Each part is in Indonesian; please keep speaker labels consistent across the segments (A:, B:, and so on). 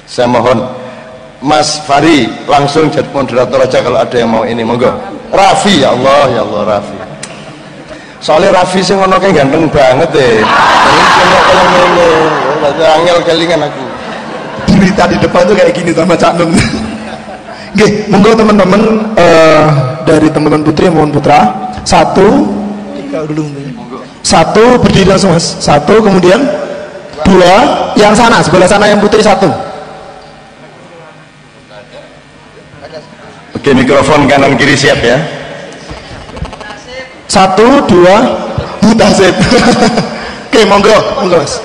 A: Saya mohon Mas Fari langsung jadi moderator aja kalau ada yang mau ini, monggo. Raffi, ya Allah Raffi. Soalnya Raffi sih ngono kayak ganteng banget deh. Angel kelingan aku.
B: Berita di depan tuh kayak gini sama Cak Nun. Oke, monggo teman-teman dari teman-teman putri mohon putra. Satu, tiga dulu. Satu berdiri langsung Mas. Satu, kemudian dua, yang sana sebelah sana yang putri satu.
A: Oke, mikrofon kanan kiri siap ya.
B: Satu, dua, mutasib. Oke, monggo Mas.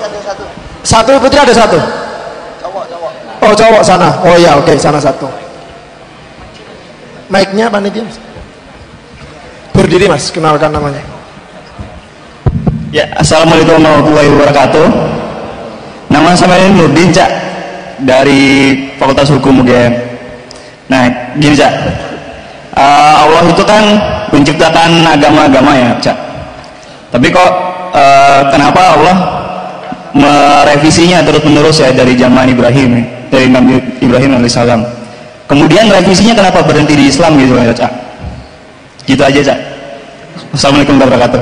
B: Satu putri ada satu. Oh cowok sana. Oh ya oke, sana satu. Mic-nya panitia Mas. Berdiri Mas, kenalkan namanya.
C: Ya, assalamualaikum warahmatullahi wabarakatuh. Nama saya Nurdin Cak dari Fakultas Hukum UGM. Nah, gini Cak, Allah itu kan menciptakan agama-agama ya Cak. Tapi kok kenapa Allah merevisinya terus-menerus ya dari zaman Ibrahim, dari Nabi Ibrahim alaihissalam. Kemudian revisinya kenapa berhenti di Islam gitu ya Cak? Gitu aja Cak. Assalamualaikum warahmatullahi wabarakatuh.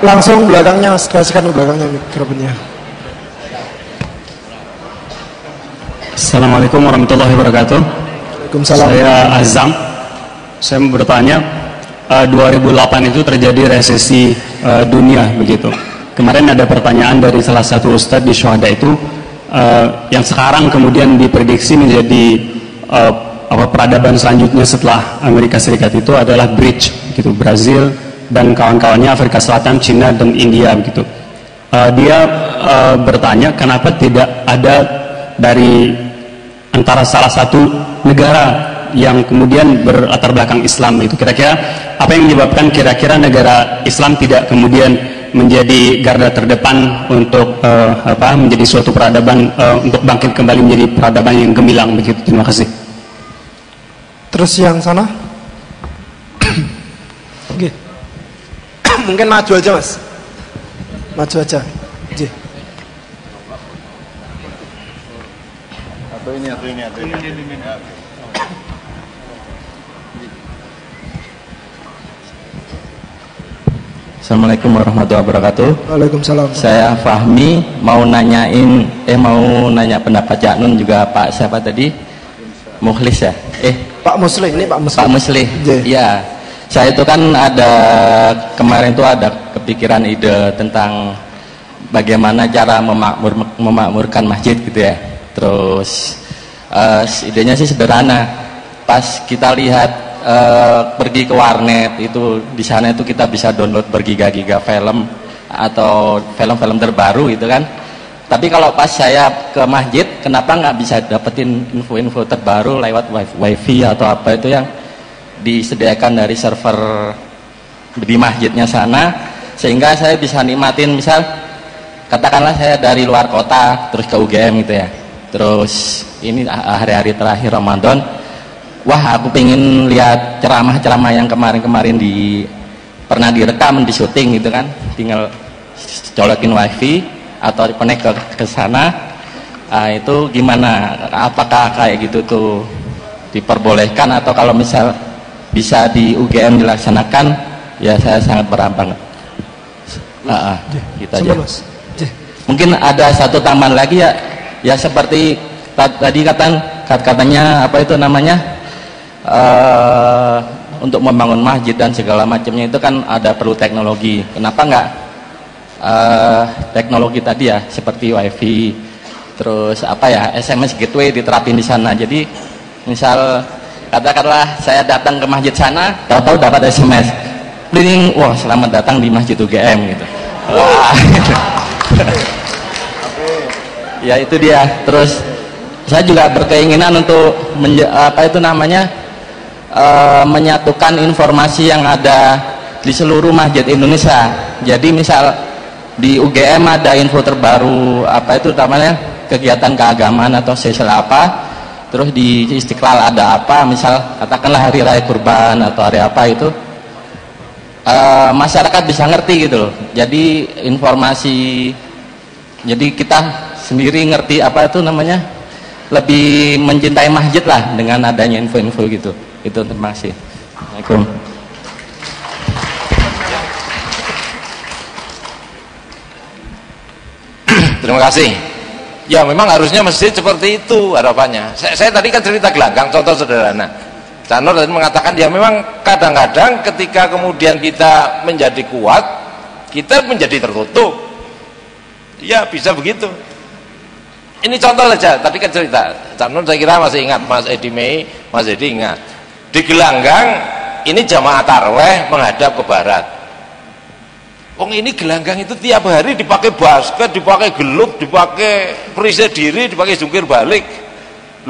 B: Langsung belakangnya Mas, kasihkan belakangnya mikrofonnya.
C: Assalamualaikum warahmatullahi wabarakatuh.
B: Waalaikumsalam.
C: Saya Azam. Saya mau bertanya, 2008 itu terjadi resesi dunia begitu. Kemarin ada pertanyaan dari salah satu ustadz di Syuhada itu yang sekarang kemudian diprediksi menjadi peradaban selanjutnya setelah Amerika Serikat itu adalah bridge gitu, Brazil dan kawan-kawannya, Afrika Selatan, Cina dan India begitu. Dia bertanya kenapa tidak ada dari antara salah satu negara yang kemudian berlatar belakang Islam itu. Kira-kira apa yang menyebabkan kira-kira negara Islam tidak kemudian menjadi garda terdepan untuk menjadi suatu peradaban, untuk bangkit kembali menjadi peradaban yang gemilang begitu. Terima kasih.
B: Terus yang sana. Oke. Mungkin maju aja Mas. Maju aja. Oke.
A: Atau ini.
D: Assalamualaikum warahmatullahi wabarakatuh.
B: Waalaikumsalam.
D: Saya Fahmi, mau nanya pendapat Cak Nun juga Pak siapa tadi? Mukhlis ya?
B: Pak Muslim, ini Pak Muslim.
D: Pak Muslim. Ya. Saya itu kan kemarin itu ada kepikiran ide tentang bagaimana cara memakmurkan masjid gitu ya. Terus idenya sih sederhana. Pas kita lihat pergi ke warnet itu, di sana itu kita bisa download bergiga-giga film atau film-film terbaru gitu kan. Tapi kalau pas saya ke masjid, kenapa nggak bisa dapetin info-info terbaru lewat wifi atau apa itu yang disediakan dari server di masjidnya sana, sehingga saya bisa nikmatin, misal katakanlah saya dari luar kota terus ke UGM gitu ya, terus ini hari-hari terakhir Ramadan, wah aku pengen lihat ceramah-ceramah yang kemarin-kemarin pernah direkam, di syuting gitu kan, tinggal colokin wifi atau connect ke sana. Itu gimana, apakah kayak gitu tuh diperbolehkan, atau kalau misal bisa di UGM dilaksanakan, ya saya sangat berharap banget. Gitu aja. Mungkin ada satu tambahan lagi ya seperti tadi katanya apa itu namanya, untuk membangun masjid dan segala macamnya itu kan ada perlu teknologi. Kenapa nggak teknologi tadi ya seperti wifi, terus SMS gateway diterapin di sana. Jadi misal katakanlah saya datang ke masjid sana, tahu-tahu dapat SMS, "Bling, wah selamat datang di Masjid UGM" gitu. Wah. Ya itu dia. Terus saya juga berkeinginan untuk menyatukan informasi yang ada di seluruh masjid Indonesia. Jadi misal di UGM ada info terbaru kegiatan keagamaan atau sosial apa, terus di Istiqlal ada apa, misal katakanlah hari raya kurban atau hari apa itu, masyarakat bisa ngerti gitu loh. Jadi informasi, jadi kita sendiri ngerti apa itu namanya, lebih mencintai masjid lah dengan adanya info-info gitu. Itu, terima kasih. Assalamualaikum.
E: Terima kasih. Ya memang harusnya masjid seperti itu harapannya. Saya tadi kan cerita gelanggang, contoh sederhana. Canor tadi mengatakan ya memang kadang-kadang ketika kemudian kita menjadi kuat, kita menjadi tertutup. Ya bisa begitu. Ini contoh saja, tadi kan cerita. Canor saya kira masih ingat, Mas Edi Mei, Mas Edi ingat. Di gelanggang ini jamaah taraweh menghadap ke barat. Ini gelanggang itu tiap hari dipakai basket, dipakai gelut, dipakai perisai diri, dipakai jungkir balik.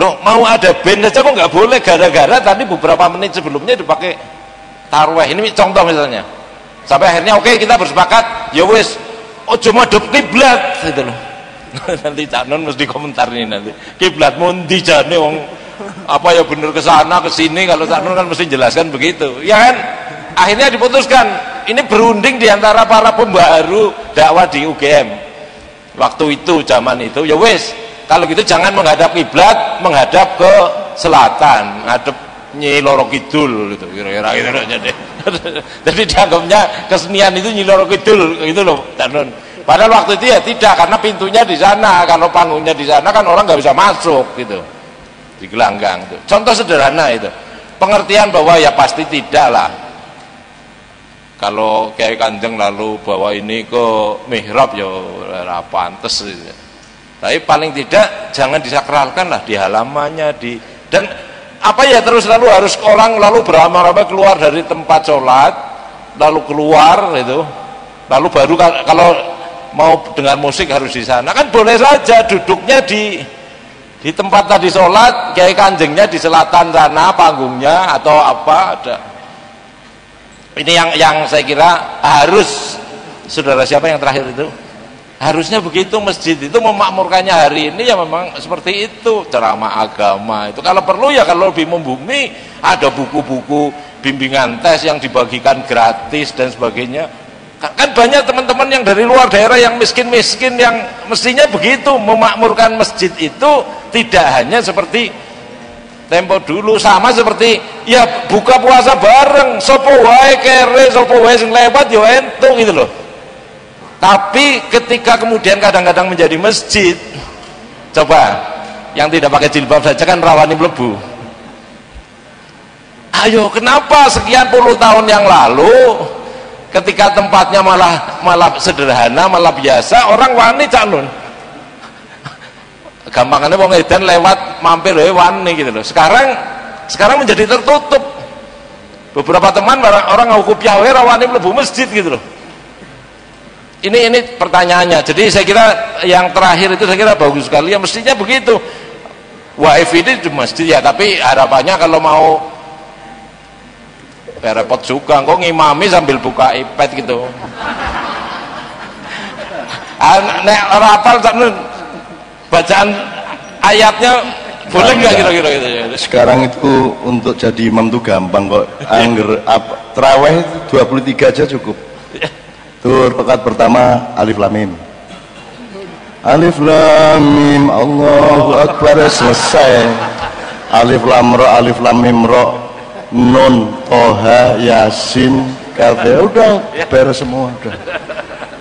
E: Loh, mau ada band aja kok nggak boleh, gara-gara tadi beberapa menit sebelumnya dipakai tarawih. Ini contoh misalnya. Sampai akhirnya oke, kita bersepakat, ya wis, ojo madhep kiblat gitu loh. Nanti Cak Nun mesti komentar ini nanti. Kiblat mundi jane wong apa ya bener ke sana ke sini, kalau Cak Nun kan mesti jelaskan begitu. Ya kan? Akhirnya diputuskan, ini berunding di antara para pembaharu dakwah di UGM. Waktu itu, zaman itu, ya wis, kalau gitu jangan menghadap kiblat, menghadap ke selatan, ngadep Nyi Loro Kidul gitu, kira-kira gitu loh. Jadi dianggapnya kesenian itu Nyi Loro Kidul gitu loh, Tanun. Padahal waktu itu ya tidak, karena pintunya di sana, kalau panggungnya di sana kan orang nggak bisa masuk gitu, di gelanggang itu. Contoh sederhana itu, pengertian bahwa ya pasti tidak lah. Kalau Kiai Kanjeng lalu bawa ini ke mihrab ya pantes gitu. Tapi paling tidak jangan disakralkan lah di halamannya, dan apa ya terus lalu harus orang lalu beramai-ramai keluar dari tempat sholat, lalu keluar itu, lalu baru kalau mau dengar musik harus di sana. Kan boleh saja duduknya di tempat tadi sholat, Kiai Kanjengnya di selatan sana panggungnya atau apa ada. Ini yang saya kira harus, saudara siapa yang terakhir itu? Harusnya begitu, masjid itu memakmurkannya hari ini ya memang seperti itu, ceramah agama itu. Kalau perlu ya kalau lebih membumi, ada buku-buku bimbingan tes yang dibagikan gratis dan sebagainya. Kan banyak teman-teman yang dari luar daerah yang miskin-miskin yang mestinya begitu, memakmurkan masjid itu tidak hanya seperti tempo dulu, sama seperti ya buka puasa bareng, sopo wae kere, sopo wae sing lewat yo entuk gitu loh. Tapi ketika kemudian kadang-kadang menjadi masjid, coba yang tidak pakai jilbab saja kan rawani mlebu. Ayo, kenapa sekian puluh tahun yang lalu ketika tempatnya malah sederhana, malah biasa, orang wani Cak Nun. Gampangannya wong edan lewat mampir wani gitu loh. Sekarang menjadi tertutup. Beberapa teman orang ngaku piawe rawani mlebu masjid gitu loh. Ini pertanyaannya. Jadi saya kira yang terakhir itu saya kira bagus sekali. Ya mestinya begitu. Waif ini di masjid ya, tapi harapannya kalau mau ya repot juga. Kok ngimami sambil buka iPad gitu. Nek ora hafal bacaan ayatnya boleh nggak kira-kira gitu?
A: Sekarang itu untuk jadi imam itu gampang kok. Angger terawih 23 aja cukup. Tuh rakaat pertama alif lam mim. Alif lam mim Allahu akbar, selesai. Alif lam mim ra nun toha yasin kaf, udah beres semua udah.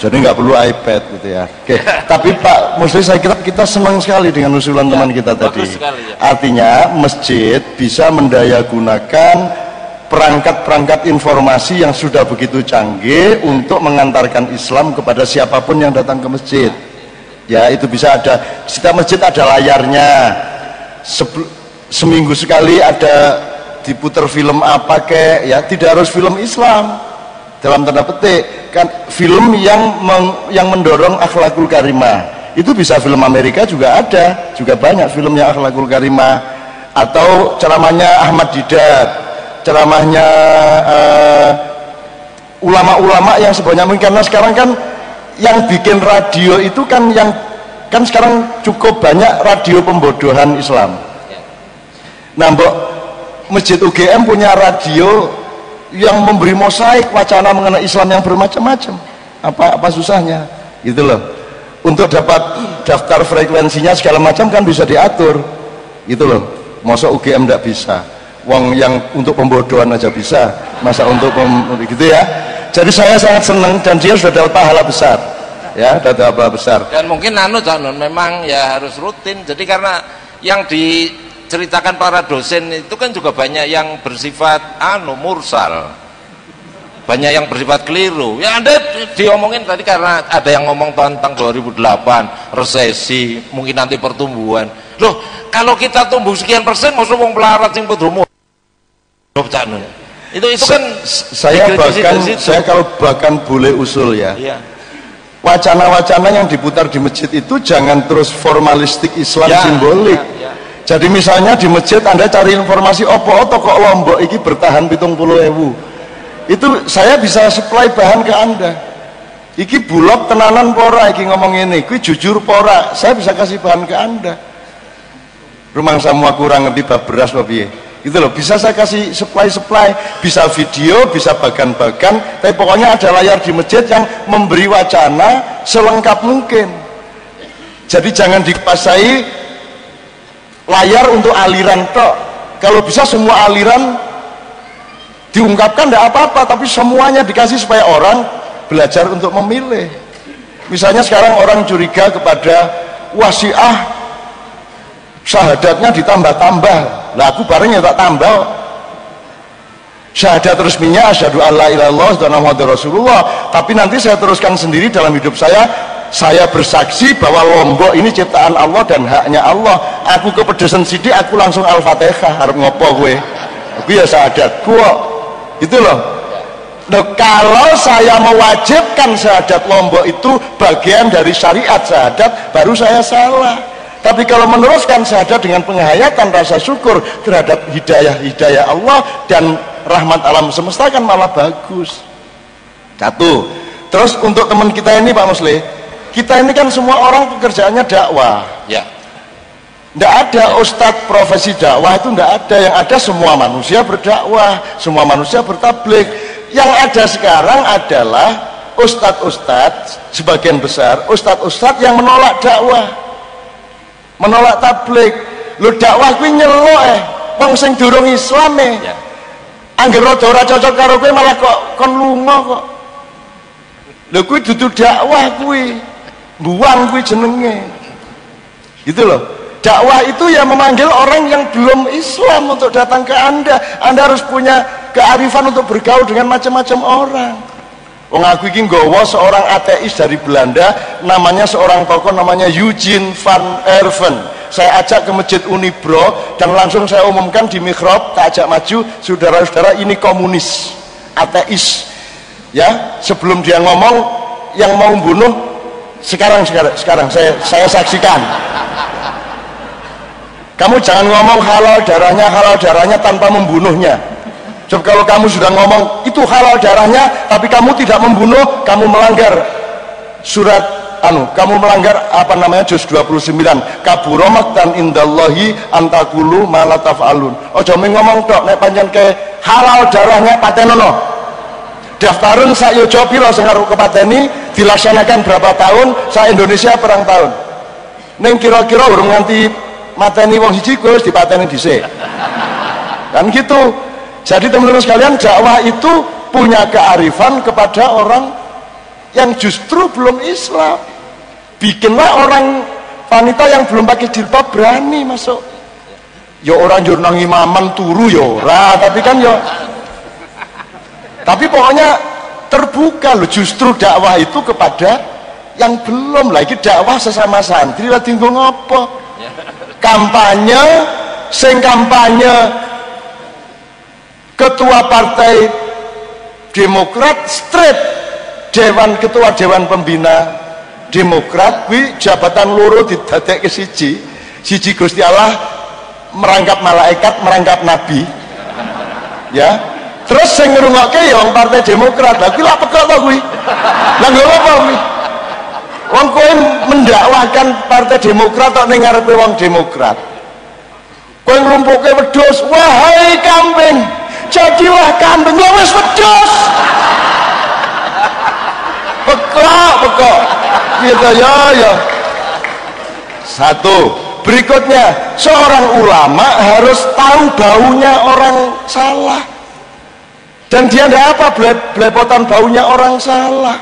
A: Jadi nggak perlu iPad gitu ya. Oke. Tapi Pak Musli, saya kira kita senang sekali dengan usulan teman kita tadi.
E: Sekali, ya.
A: Artinya masjid bisa mendayagunakan perangkat-perangkat informasi yang sudah begitu canggih untuk mengantarkan Islam kepada siapapun yang datang ke masjid. Ya, itu bisa ada. Setiap masjid ada layarnya. Seminggu sekali ada diputar film apa kek, ya tidak harus film Islam. Dalam tanda petik kan film yang mendorong akhlakul karimah. Itu bisa film Amerika juga ada, juga banyak film yang akhlakul karimah. Atau ceramahnya Ahmad Didat, ceramahnya ulama-ulama yang sebanyak mungkin, karena sekarang kan yang bikin radio itu kan kan sekarang cukup banyak radio pembodohan Islam. Nah, Mbok, Masjid UGM punya radio yang memberi mosaik wacana mengenai Islam yang bermacam-macam. Apa susahnya gitu loh. untuk dapat daftar frekuensinya segala macam kan bisa diatur gitu loh. Masa UGM tidak bisa, wong yang untuk pembodohan aja bisa, masa untuk gitu ya. Jadi saya sangat senang dan dia sudah dapat pahala besar ya, dapat pahala besar.
E: Dan mungkin memang ya harus rutin. Jadi karena yang diceritakan para dosen itu kan juga banyak yang bersifat mursal, banyak yang bersifat keliru. Ya Anda diomongin tadi karena ada yang ngomong tentang 2008 resesi, mungkin nanti pertumbuhan. Loh, kalau kita tumbuh sekian persen, maksud wong pelarat sing pedromo. Itu kan
A: saya kalau bahkan boleh usul ya.
E: Iya.
A: Wacana-wacana yang diputar di masjid itu jangan terus formalistik Islam simbolik.
E: Ya.
A: Jadi misalnya di masjid Anda cari informasi opo kok Lombok iki bertahan 70.000. Itu saya bisa supply bahan ke Anda. Iki bulog tenanan pora iki ngomong ini, iki jujur pora. Saya bisa kasih bahan ke Anda. Rumah semua kurang ngerti bab beras apa piye. Gitu loh, bisa saya kasih supply, bisa video, bisa bagan-bagan, tapi pokoknya ada layar di masjid yang memberi wacana selengkap mungkin. Jadi jangan dikuasai layar untuk aliran tok. Kalau bisa semua aliran diungkapkan tidak apa-apa, tapi semuanya dikasih supaya orang belajar untuk memilih. Misalnya sekarang orang curiga kepada wasiah syahadatnya ditambah-tambah, lah aku bareng ya tak tambah. Syahadat resminya asyhadu alla ilaha illallah wa muhammadur rasulullah, tapi nanti saya teruskan sendiri dalam hidup saya bersaksi bahwa Lombok ini ciptaan Allah dan haknya Allah. Aku kepedesan sidik, aku langsung Al-Fatihah, harap ngopo gue aku ya syahadatku kok. Itu loh. Nah, kalau saya mewajibkan syahadat Lombok itu bagian dari syariat syahadat, baru saya salah. Tapi kalau meneruskan syahadat dengan penghayatan rasa syukur terhadap hidayah Allah dan rahmat alam semesta kan malah bagus. Satu. Terus untuk teman kita ini Pak Musli, kita ini kan semua orang pekerjaannya dakwah.
E: Ya.
A: Tidak ada ustadz profesi dakwah, itu tidak ada. Yang ada semua manusia berdakwah, semua manusia bertablik. Yang ada sekarang adalah ustadz sebagian besar ustadz yang menolak dakwah, menolak tablik. Lu dakwah kuwi nyelok wong sing durung Islam
E: Ya.
A: Angger rada ora cocok karo kowe malah kok kon lunga kok. Lho kuwi dudu dakwah kuwi. Buang kuwi jenenge. Gitu loh. Dakwah itu ya memanggil orang yang belum Islam untuk datang ke Anda. Anda harus punya kearifan untuk bergaul dengan macam-macam orang. Wong aku iki nggawa seorang ateis dari Belanda, namanya seorang tokoh namanya Eugene van Erven. Saya ajak ke Masjid Unibro dan langsung saya umumkan di mihrab, tak ajak maju, saudara-saudara ini komunis, ateis. Ya, sebelum dia ngomong yang mau bunuh sekarang saya saksikan. Kamu jangan ngomong halal darahnya tanpa membunuhnya. Sebab kalau kamu sudah ngomong itu halal darahnya tapi kamu tidak membunuh, kamu melanggar surat kamu melanggar juz 29. Kabura maqtan indallahi antakulu ma la taf'alun. Aja ngomong tok nek pancen ke halal darahnya patenono. Daftarun sak yojo pira sing arep kepateni, dilaksanakan berapa tahun, sak Indonesia perang tahun. Ning kira-kira urung nganti mateni wong siji kowe wis dipateni dhisik. Kan gitu. Jadi teman-teman sekalian, dakwah itu punya kearifan kepada orang yang justru belum Islam. Bikinlah orang wanita yang belum pakai jilbab berani masuk. Ya orang jurnang imaman turu ya ora, tapi pokoknya terbuka loh. Justru dakwah itu kepada yang belum. Lagi dakwah sesama santri lah tinggal ngopo. Kampanye ketua partai Demokrat straight ketua dewan pembina Demokrat kuwi jabatan loro didadekke siji Gusti Allah merangkap malaikat merangkap nabi ya. Terus sing ngrungokke ya wong partai Demokrat. Lah kuwi lak pekok to kuwi. Lah nggo apa kuwi? Wong kowe mendakwahkan partai Demokrat tok ning ngarepe wong Demokrat. Kowe ngrumpuke wedhus, wahai kambing, jadilah kambing. Lho wis wedhus. Pekok. gitu ya. Satu. Berikutnya, seorang ulama harus tahu baunya orang salah. Dan dia tidak apa belepotan baunya orang salah.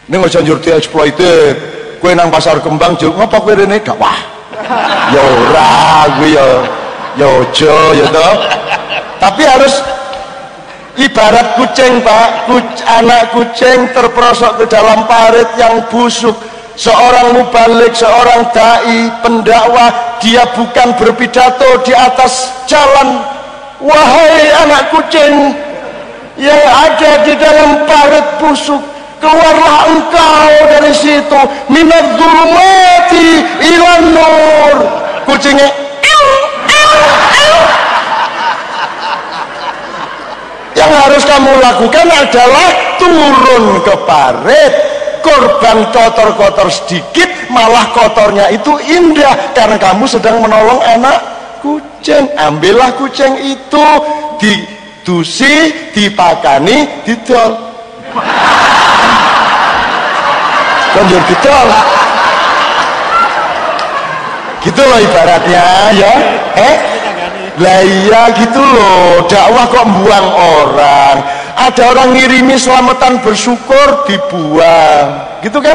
A: Ini nggak janjur dia exploited. Kue nang pasar kembang jauh ngapa kue ini dakwah. Ya ora, gue ya ojo ya toh. Tapi harus ibarat kucing Pak, anak kucing terperosok ke dalam parit yang busuk. Seorang mubalik, seorang dai, pendakwah, dia bukan berpidato di atas jalan. Wahai anak kucing yang ada di dalam parit busuk, keluarlah engkau dari situ, minadz zulumati ilan nur. Kucingnya yang harus kamu lakukan adalah turun ke parit. Korban kotor-kotor sedikit, malah kotornya itu indah karena kamu sedang menolong anak kucing. Ambillah kucing itu, didusi, dipakani, didol. Konjur didol. Gitu loh ibaratnya ya. Lah iya gitu loh, dakwah kok buang orang. Ada orang ngirimi selamatan bersyukur dibuang, gitu kan?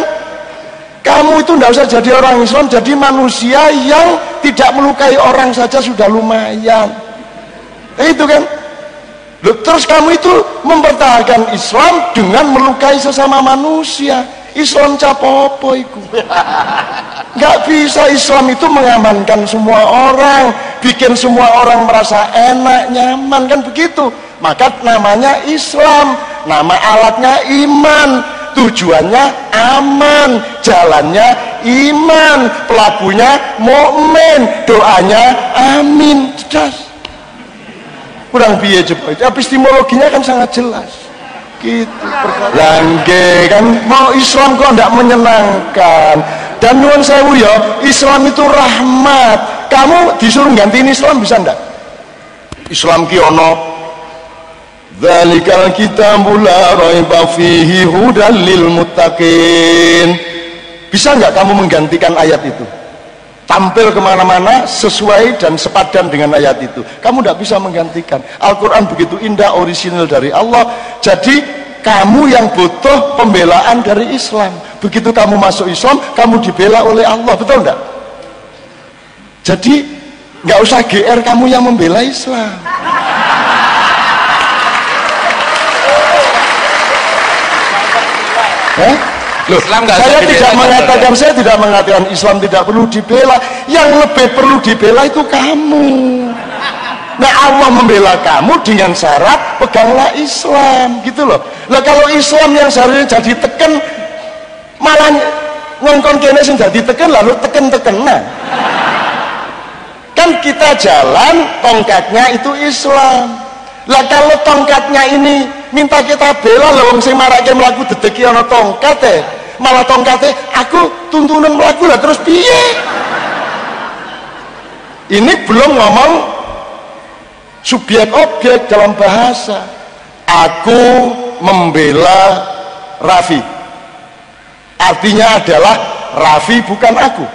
A: Kamu itu tidak usah jadi orang Islam, jadi manusia yang tidak melukai orang saja sudah lumayan. Itu kan? Loh, terus kamu itu mempertahankan Islam dengan melukai sesama manusia. Islam capopo iku. Nggak bisa. Islam itu mengamankan semua orang, bikin semua orang merasa enak, nyaman, kan begitu. Maka namanya Islam, nama alatnya iman, tujuannya aman, jalannya iman, pelakunya mukmin, doanya amin. Jelas. Kurang piye coba? Epistemologinya kan sangat jelas. Gitu. Langge kan mau Islam kok ndak menyenangkan. Dan nuwun sewu ya, Islam itu rahmat. Kamu disuruh gantiin Islam bisa ndak? Islam ki ono dzalikal kitabul la raiba fihi hudal lil muttaqin. Bisa nggak kamu menggantikan ayat itu? Tampil kemana-mana sesuai dan sepadan dengan ayat itu. Kamu tidak bisa menggantikan. Al-Quran begitu indah, orisinal dari Allah. Jadi kamu yang butuh pembelaan dari Islam. Begitu kamu masuk Islam, kamu dibela oleh Allah. Betul enggak? Jadi nggak usah GR kamu yang membela Islam. Loh, saya tidak mengatakan Islam tidak perlu dibela. Yang lebih perlu dibela itu kamu. Nah, Allah membela kamu dengan syarat peganglah Islam, gitu loh. Lah kalau Islam yang seharusnya jadi teken, malah ngongkon kene sing jadi teken lalu teken-teken. Nah, kan kita jalan tongkatnya itu Islam. Lah kalau tongkatnya ini minta kita bela, lho wong sing marake mlaku dedeki ana tongkat malah tongkate aku tuntunan mlaku lah terus piye? Ini belum ngomong subjek objek dalam bahasa. Aku membela Raffi. Artinya adalah Raffi bukan aku.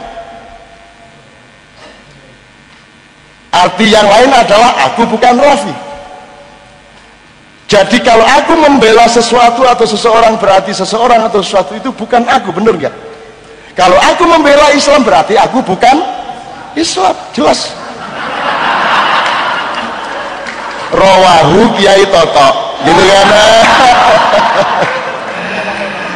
A: Arti yang lain adalah aku bukan Raffi. Jadi kalau aku membela sesuatu atau seseorang berarti seseorang atau sesuatu itu bukan aku, bener nggak? Kalau aku membela Islam berarti aku bukan Islam, jelas. Rawahu Kiai Toto, gitu kan?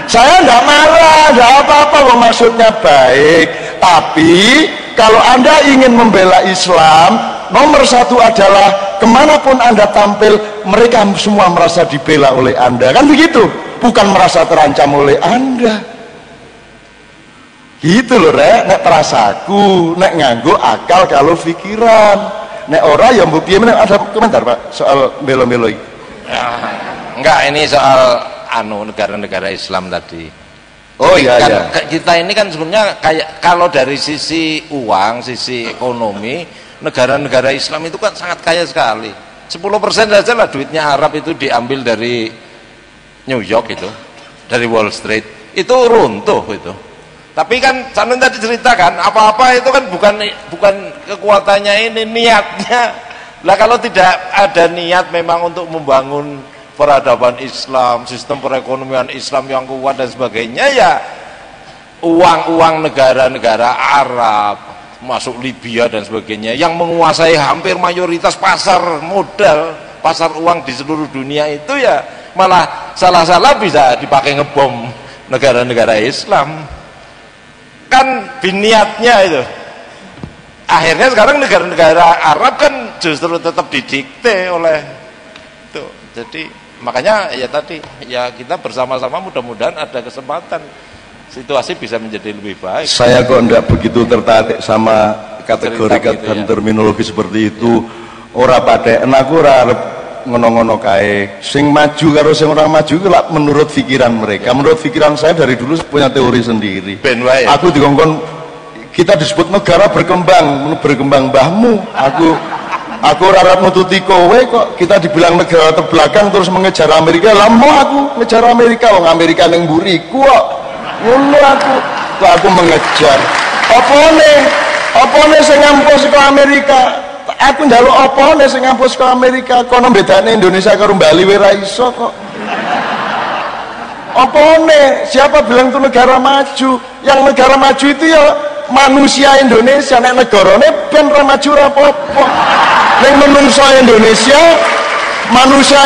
A: Saya enggak marah, enggak apa-apa, maksudnya baik. Tapi kalau Anda ingin membela Islam, nomor satu adalah kemanapun Anda tampil, mereka semua merasa dibela oleh Anda, kan begitu? Bukan merasa terancam oleh Anda. Gitu loh, Rek. Nek perasaku, nek nganggo akal kalau pikiran. Nek ora ya mbok piye meneh. Ada komentar, Pak, soal belo-belo iki?
E: Enggak, ini soal negara-negara Islam tadi.
A: Oh iya,
E: kan,
A: iya.
E: Kita ini kan sebenarnya kayak kalau dari sisi uang, sisi ekonomi, negara-negara Islam itu kan sangat kaya sekali. 10% saja lah duitnya Arab itu diambil dari New York itu, dari Wall Street. itu runtuh itu. Tapi kan Canun tadi ceritakan apa-apa itu kan bukan kekuatannya ini, niatnya. Lah kalau tidak ada niat memang untuk membangun peradaban Islam, sistem perekonomian Islam yang kuat dan sebagainya, ya uang negara-negara Arab masuk Libya dan sebagainya yang menguasai hampir mayoritas pasar modal, pasar uang di seluruh dunia itu, ya malah salah-salah bisa dipakai ngebom negara-negara Islam. Kan biniatnya itu. Akhirnya sekarang negara-negara Arab kan justru tetap didikte oleh itu. Jadi makanya ya tadi, ya kita bersama-sama mudah-mudahan ada kesempatan situasi bisa menjadi lebih baik.
A: Saya kok enggak begitu tertarik sama kategori gitu, dan terminologi seperti itu. Ora padheken aku ora arep ngono-ngono kae. Sing maju karo sing ora maju itu lah menurut pikiran mereka. Menurut pikiran saya dari dulu punya teori sendiri.
E: Ben wae.
A: Aku dikongkon kita disebut negara berkembang mbahmu. Aku ora arep nututi kowe kok kita dibilang negara terbelakang terus mengejar Amerika. Lah mau aku ngejar Amerika, wong Amerika ning mburiku kok. Ngono aku mengejar. Opone sing ngampus ke Amerika? Aku njaluk opone sing ngampus ke Amerika? Kono bedane Indonesia karo Bali ora iso kok. Opone? Siapa bilang itu negara maju? Yang negara maju itu ya manusia Indonesia. Nek negarane ben ora maju ora apa-apa. Nek manusia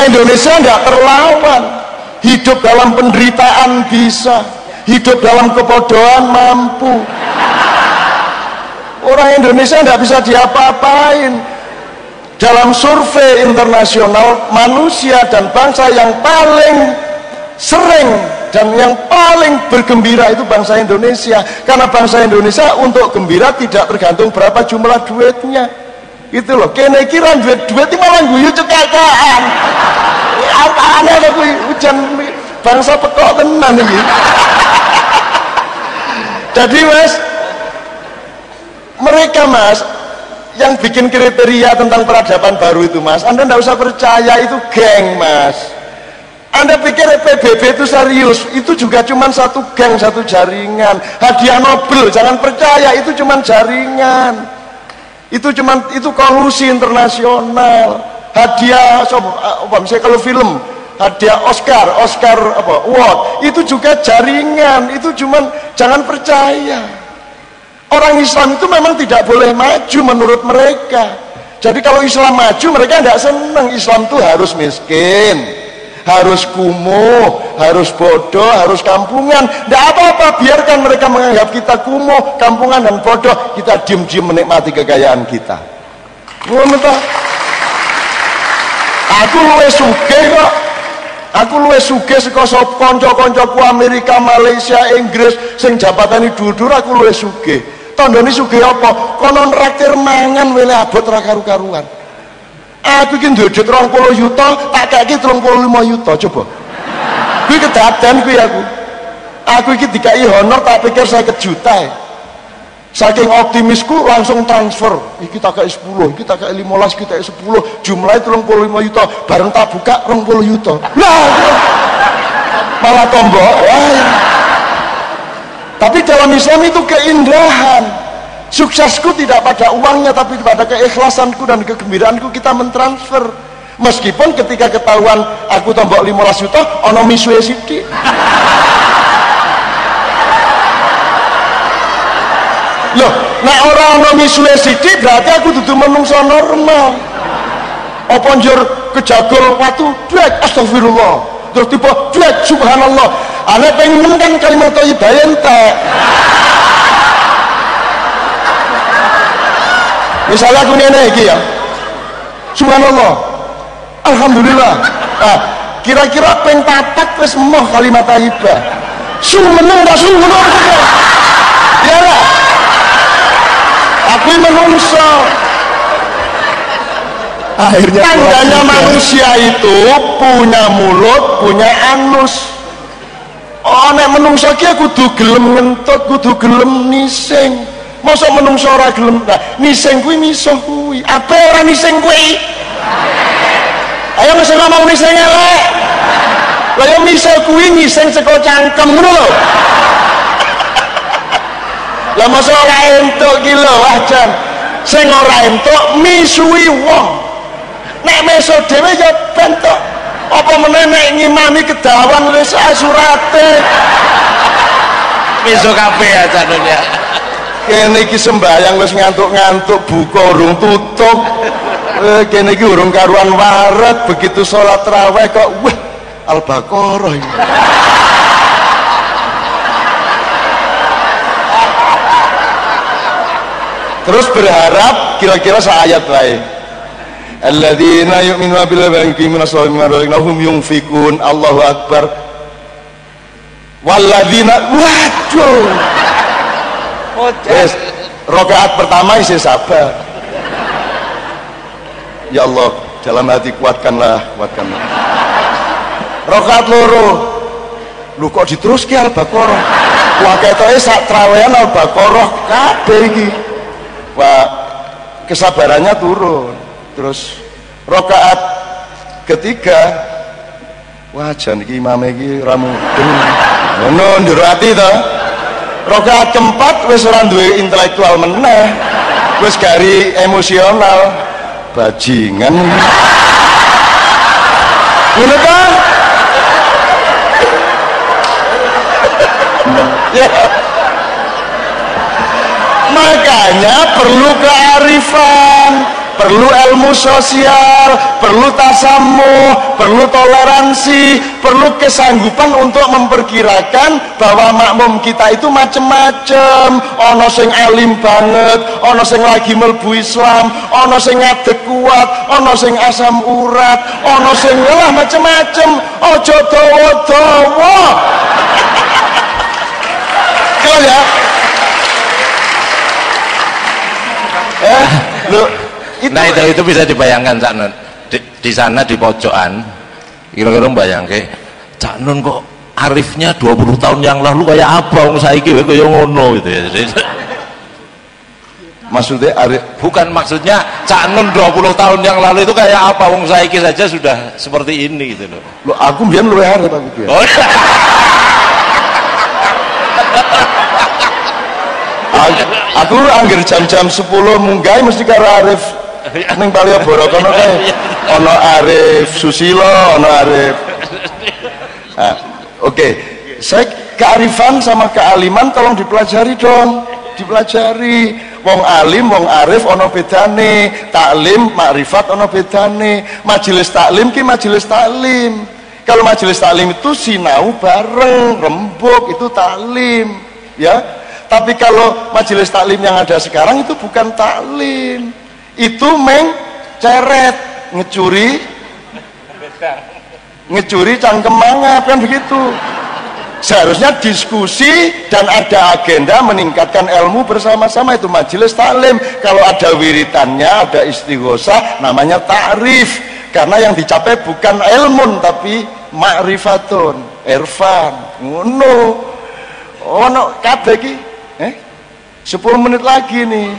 A: Indonesia enggak terlawan. Hidup dalam penderitaan bisa, hidup dalam kebodohan mampu. Orang Indonesia tidak bisa diapa-apain. Dalam survei internasional, manusia dan bangsa yang paling sering dan yang paling bergembira itu bangsa Indonesia. Karena bangsa Indonesia untuk gembira tidak tergantung berapa jumlah duitnya. Itu loh, kene kira duit itu malah guyu cekakaan. Apaan ada hujan bangsa pekok tenan ini. Jadi Mas, mereka Mas yang bikin kriteria tentang peradaban baru itu Mas, Anda tidak usah percaya itu geng Mas. Anda pikir PBB itu serius, itu juga cuma satu geng, satu jaringan. Hadiah Nobel jangan percaya, itu cuma jaringan. Itu kolusi internasional. Hadiah misalnya kalau film hadiah Oscar award itu juga jaringan. Itu cuma jangan percaya. Orang Islam itu memang tidak boleh maju menurut mereka. Jadi kalau Islam maju mereka tidak senang. Islam itu harus miskin, harus kumuh, harus bodoh, harus kampungan. Tidak apa-apa, biarkan mereka menganggap kita kumuh, kampungan dan bodoh. Kita diem-diem menikmati kekayaan kita. Aku luwih sugih kok. Aku luwih sugih saka kanca-kancaku Amerika, Malaysia, Inggris sing jabatane dhuwur-dhuwur, aku luwih sugih. Tandane sugih apa? Kono nraktir mangan wele abot ra karu-karuan. Aku iki duwe 20 juta, tak kaki 35 juta coba. Kuwi kedaden kuwi aku. Aku iki dikai honor tak pikir 50 juta. Saking optimisku langsung transfer. Iki tak kaki 10, iki tak kaki 15, iki tak kaki 10, jumlahnya 35 juta. Bareng tak buka 20 juta. Lah, malah tombok. Tapi dalam Islam itu keindahan. Suksesku tidak pada uangnya, tapi pada keikhlasanku dan kegembiraanku kita mentransfer. Meskipun ketika ketahuan aku tombok 15 juta, ono misuwe sithik. Loh, nek ora ono misuwe sithik berarti aku dudu menungso normal. Apa njur kejagol watu, duit astagfirullah. Terus tiba duit subhanallah. Ana pengen kan kalimat thayyibah entek. Misalnya aku ngene iki ya. Subhanallah. Alhamdulillah. Nah, kira-kira ping 4 wis emoh kalimat thayyibah. Sumeneng ta sumeneng. Ya lah. Aku menungso. Akhirnya tandanya manusia itu punya mulut, punya anus. Oh, nek menungso ki kudu gelem ngentut, kudu gelem nising. Mosok menungso ora gelem. Nah, nising kuwi misuh kuwi. Apa ora nising kuwi? Ayo mesti ngomong nising elek. Lah ya misal kuwi ngising saka cangkem ngono lho. Lah masa ora entuk ki lho wajan. Sing ora entuk misuwi wong. Nek meso dhewe ya bentuk. Apa meneh nek ngimami kedawan wis surate.
E: Miso kabeh ya Canon ya.
A: Kene iki sembayang wis ngantuk-ngantuk, buka urung tutup. Kene iki urung karuan waret, begitu sholat raweh kok wah Al-Baqarah ini. Terus berharap kira-kira seayat wae. Alladzina yu'minuna billahi wa yuqimuna sholata wa mimma razaqnahum yunfikun. Allahu akbar. Walladzina waduh. Wes, rakaat pertama isi sabar. Ya Allah, dalam hati kuatkanlah. Rakaat loro. Lu kok diteruske Al-Baqarah? Wah ketoke sak trawean Al-Baqarah kabeh iki. Wah, kesabarannya turun. Terus rakaat ketiga, wah jan iki imame iki ora mudeng. Ngono njero ati to. Rakaat keempat wis ora duwe intelektual meneh. Wis gari emosional. Bajingan. Ngono ta? Ya. Makanya perlu kearifan, perlu ilmu sosial, perlu tasamuh, perlu toleransi, perlu kesanggupan untuk memperkirakan bahwa makmum kita itu macem-macem. Ono sing alim banget, ono sing lagi mlebu Islam, ono sing ngadeg kuat, ono sing asam urat, ono sing lah macem-macem. Ojo dawa-dawa. Kau ya? Loh,
E: nah itu bisa dibayangkan Cak Nun di sana di pojokan kira-kira bayangke Cak Nun kok arifnya 20 tahun yang lalu kayak apa wong saiki kaya ngono gitu ya.
A: Maksudnya arif
E: bukan maksudnya Cak Nun 20 tahun yang lalu itu kayak apa wong saiki saja sudah seperti ini gitu loh.
A: Loh, aku mbiyen luwih arif aku biyen.
E: Oh,
A: aku angger jam-jam 10 munggah mesti karo Arif ning Malioboro kono kae ana Arif Susilo, ana Arif. Nah, oke. Saya kearifan sama kealiman tolong dipelajari dong, dipelajari. Wong alim, wong arif ana bedane, taklim, makrifat ana bedane. Majelis taklim ki majelis taklim. Kalau majelis taklim itu sinau bareng, rembuk itu taklim, ya. Tapi kalau majelis taklim yang ada sekarang itu bukan taklim, itu ceret, ngecuri cangkem mangap kan begitu. Seharusnya diskusi dan ada agenda meningkatkan ilmu bersama-sama, itu majelis taklim. Kalau ada wiritannya, ada istighosah, namanya ta'rif, karena yang dicapai bukan ilmun tapi ma'rifatun, irfan. Ngono. Ono kabeh iki 10 menit lagi nih.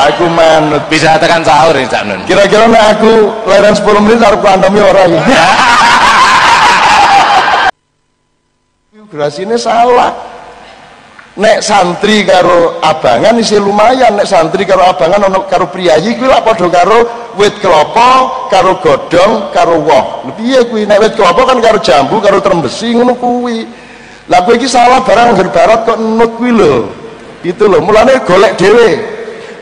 A: Aku manut
E: bisa tekan sahur ya Cak Nun.
A: Kira-kira nek aku leren 10 menit harus kuantami orang ini. Durasinya salah. Nek santri karo abangan isi lumayan, nek santri karo abangan ono karo priyayi kuwi lak padha karo wit kelapa karo godhong karo woh. Lha piye kuwi? Nek wit kelapa kan karo jambu karo trembesi ngono kuwi. Lah kowe iki salah barang ngger barat kok nut kuwi lho. Gitu lho. Mulane golek dhewe.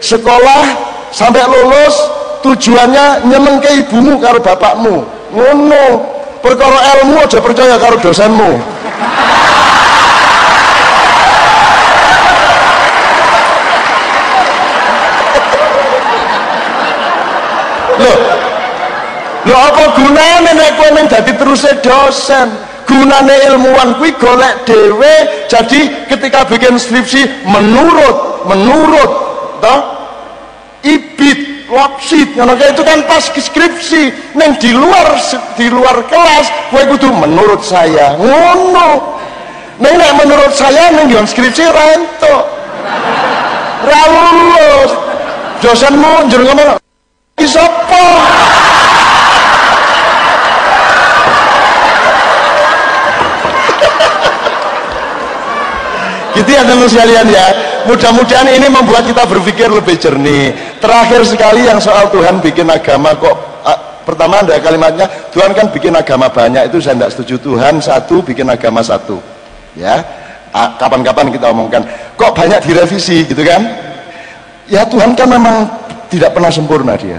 A: Sekolah sampai lulus tujuannya nyenengke ibumu karo bapakmu. Ngono. Perkara ilmu aja percaya karo dosenmu. Lho apa gunane nek kowe ning dadi teruse dosen? Gunane ilmuwan kuwi golek dhewe. Jadi ketika bikin skripsi menurut toh ibit wapsit ngono kae itu kan pas skripsi. Ning di luar kelas kowe kudu menurut saya. Ngono. Nek menurut saya ning skripsi ra entuk. Ra lulus. Dosenmu njur ngomong, "Iki sapa?" Gitu ya teman sekalian ya. Mudah-mudahan ini membuat kita berpikir lebih jernih. Terakhir sekali yang soal Tuhan bikin agama kok pertama ada kalimatnya Tuhan kan bikin agama banyak, itu saya tidak setuju. Tuhan satu bikin agama satu. Ya. Kapan-kapan kita omongkan. Kok banyak direvisi gitu kan? Ya Tuhan kan memang tidak pernah sempurna dia.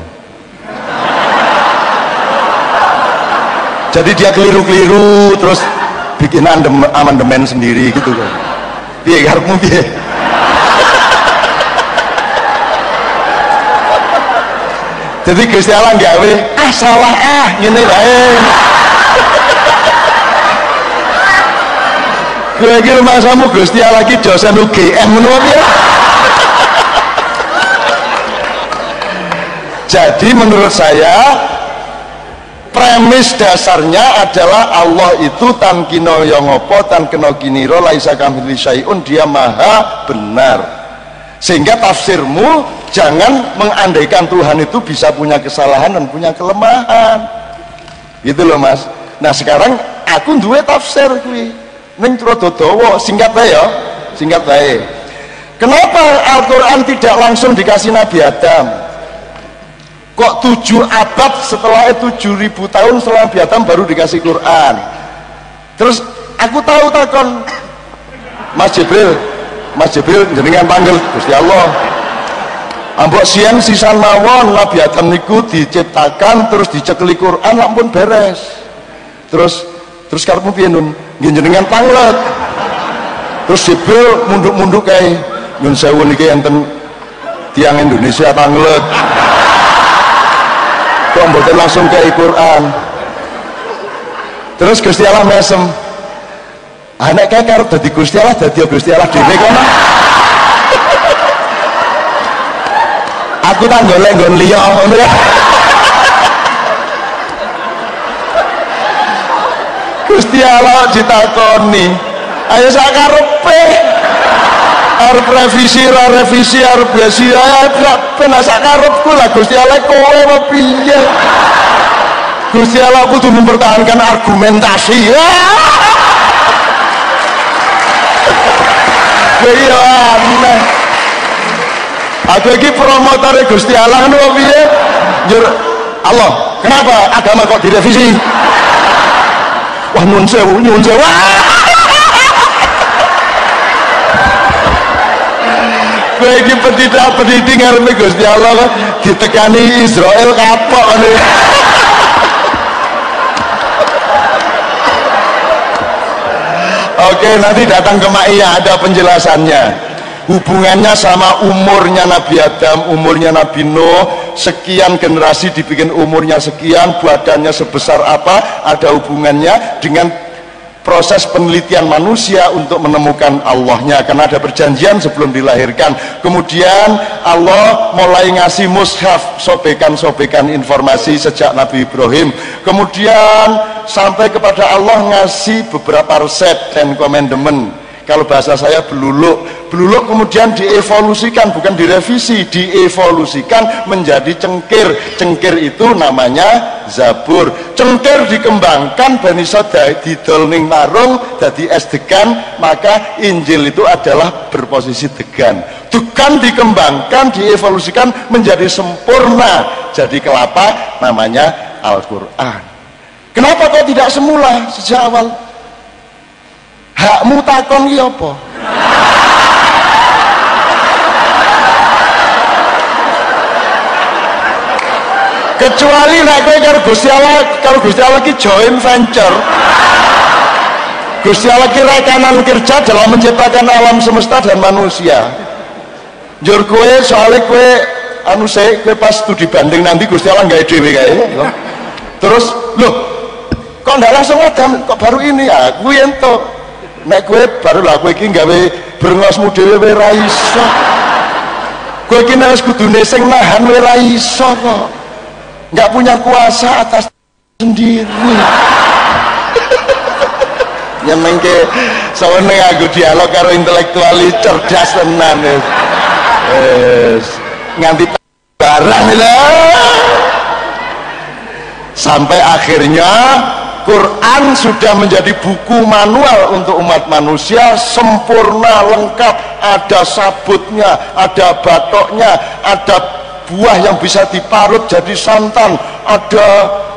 A: Jadi dia keliru-keliru terus bikin amandemen sendiri gitu kan. Piye karepmu piye? Jadi Gusti Allah gawe salah ngene wae. Kowe iki rumahmu Gusti Allah iki dosen UGM ngono piye? Jadi menurut saya premis dasarnya adalah Allah itu tan kino yang ngopo tan kena kiniro laisa kamitsli syai'un, dia maha benar. Sehingga tafsirmu jangan mengandaikan Tuhan itu bisa punya kesalahan dan punya kelemahan. Gitu loh Mas. Nah sekarang aku duwe tafsir kuwi. Ning rada dawa, singkat wae ya. Singkat wae. Kenapa Al-Qur'an tidak langsung dikasih Nabi Adam? Kok 7 abad setelah 7.000 tahun setelah Nabi Adam baru dikasih Quran? Terus aku tahu takon Mas Jibril jenengan panggil Gusti Allah. Ambok siang sisan mawon Nabi Adam niku diciptakan terus dicekeli Quran lampun beres. Terus karepmu piye Nun? Nggih jenengan panglet. Terus Jibril munduk-munduk kae nyun sewu niki enten tiang Indonesia panglet. Kok mboten langsung ke Quran. Terus Gusti Allah mesem. Nek kae karep dadi Gusti Allah dadi Gusti Allah dhewe kono. Aku tak golek nggon liya ngono ya. Gusti Allah ditakoni, ayo sak karepe. Arep revisi arep besi ben sak karepku lah Gusti Allah kowe apa piye? Gusti Allah kudu mempertahankan argumentasi. Iya aneh. Aku iki promotor Gusti Allah ngono piye? Njur Allah, kenapa agama kok direvisi? Wah nyun sewu. Kowe iki pendidik ngarepe Gusti Allah kok ditekani Israel kapok ngene. Oke, nanti datang ke Ma'iyah ada penjelasannya. Hubungannya sama umurnya Nabi Adam, umurnya Nabi Nuh, sekian generasi dibikin umurnya sekian, badannya sebesar apa, ada hubungannya dengan proses penelitian manusia untuk menemukan Allahnya, karena ada perjanjian sebelum dilahirkan. Kemudian Allah mulai ngasih mushaf, sobekan-sobekan informasi sejak Nabi Ibrahim. Kemudian sampai kepada Allah ngasih beberapa resep dan komandemen. Kalau bahasa saya beluluk kemudian dievolusikan, bukan direvisi, dievolusikan menjadi cengkir. Cengkir itu namanya Zabur. Cengkir dikembangkan ben iso didol ning marung dadi es degan, maka Injil itu adalah berposisi degan. Degan dikembangkan, dievolusikan menjadi sempurna, jadi kelapa, namanya Al-Qur'an. Kenapa kok tidak semula sejak awal? Hakmu takon iki apa? Kecuali nek kowe karo Gusti Allah ki joint venture. Gusti Allah ki rekanan kerja dalam menciptakan alam semesta dan manusia. Njur kowe soalnya kowe kowe pas studi banding nanti Gusti Allah gawe dhewe kae. Terus loh kok ndak langsung Adam, kok baru ini ya? Kuwi entuk. Nek kowe baru lah kowe iki gawe brengosmu dhewe ora iso. Kowe iki nek kudune sing nahan ora iso kok. Enggak punya kuasa atas sendiri. Nyemengke sawene nganggo dialog karo intelektual cerdas tenan. nganti barang lah. Sampai akhirnya Quran sudah menjadi buku manual untuk umat manusia, sempurna, lengkap, ada sabutnya, ada batoknya, ada buah yang bisa diparut jadi santan, ada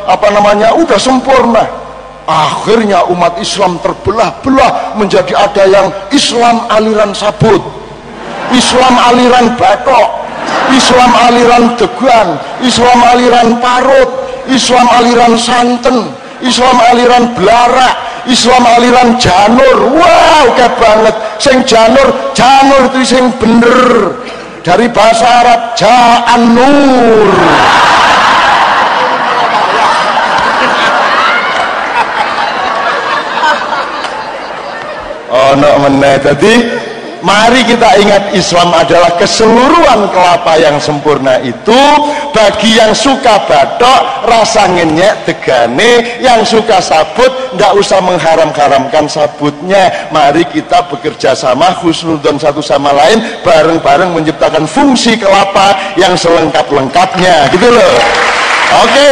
A: apa namanya, udah sempurna. Akhirnya umat Islam terbelah-belah menjadi ada yang Islam aliran sabut, Islam aliran batok, Islam aliran degan, Islam aliran parut, Islam aliran santen, Islam aliran belarak, Islam aliran janur. Wow, kayak banget. Sing janur itu sing bener. Dari bahasa Arab ja'an nur. Oh no meneh. Jadi mari kita ingat Islam adalah keseluruhan kelapa yang sempurna itu. Bagi yang suka batok, rasa ngenyek degane, yang suka sabut ndak usah mengharam-haramkan sabutnya. Mari kita bekerja sama, husnudzon satu sama lain, bareng-bareng menciptakan fungsi kelapa yang selengkap-lengkapnya gitu loh. Oke.